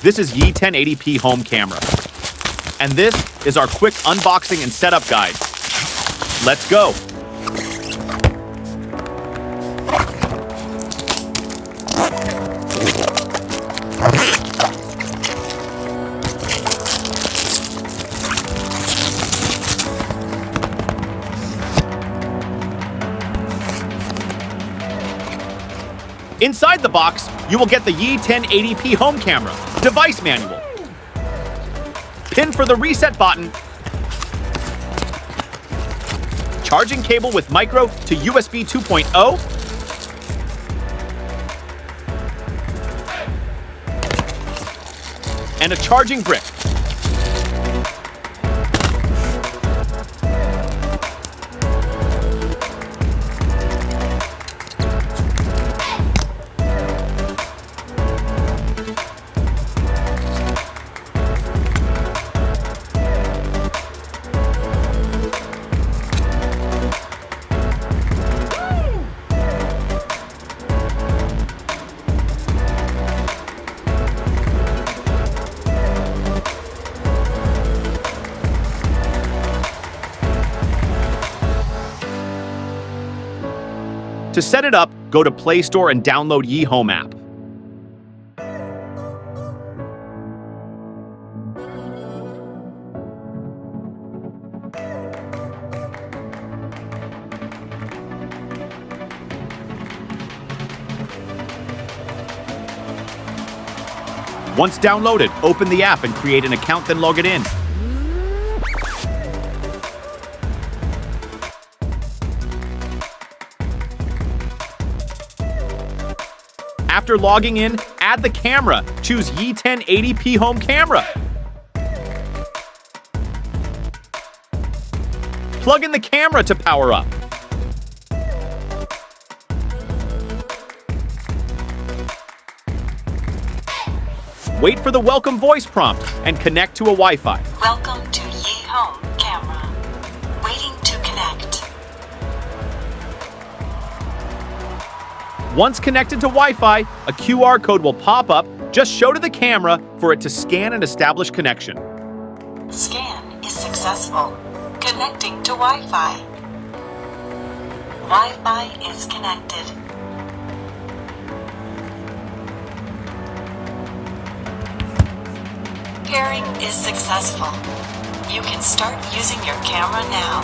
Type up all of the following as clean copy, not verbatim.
This is Yi 1080p home camera. And this is our quick unboxing and setup guide. Let's go. Inside the box, you will get the Yi 1080p home camera, device manual, pin for the reset button, charging cable with micro to USB 2.0, and a charging brick. To set it up, go to Play Store and download Yi Home app. Once downloaded, open the app and create an account, then log it in. After logging in, add the camera. Choose Yi 1080p home camera. Plug in the camera to power up. Wait for the welcome voice prompt and connect to a Wi-Fi. Welcome to Yi Home camera. Waiting to connect. Once connected to Wi-Fi, a QR code will pop up. Just show to the camera for it to scan and establish connection. Scan is successful. Connecting to Wi-Fi. Wi-Fi is connected. Pairing is successful. You can start using your camera now.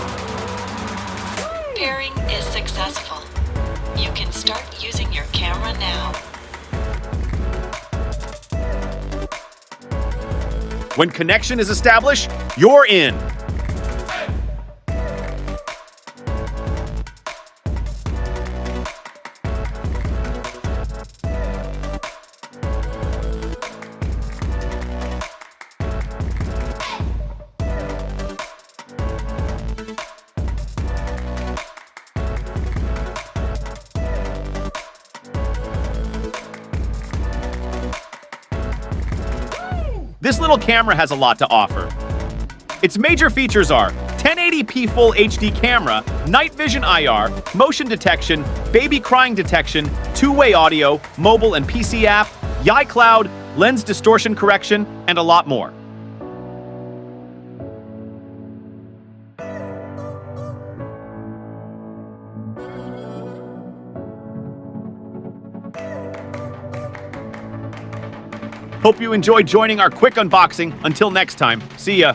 Pairing is successful. You can start using your camera now. When connection is established, you're in. This little camera has a lot to offer. Its major features are 1080p full HD camera, night vision IR, motion detection, baby crying detection, two-way audio, mobile and PC app, Yi Cloud, lens distortion correction, and a lot more. Hope you enjoyed joining our quick unboxing. Until next time, see ya.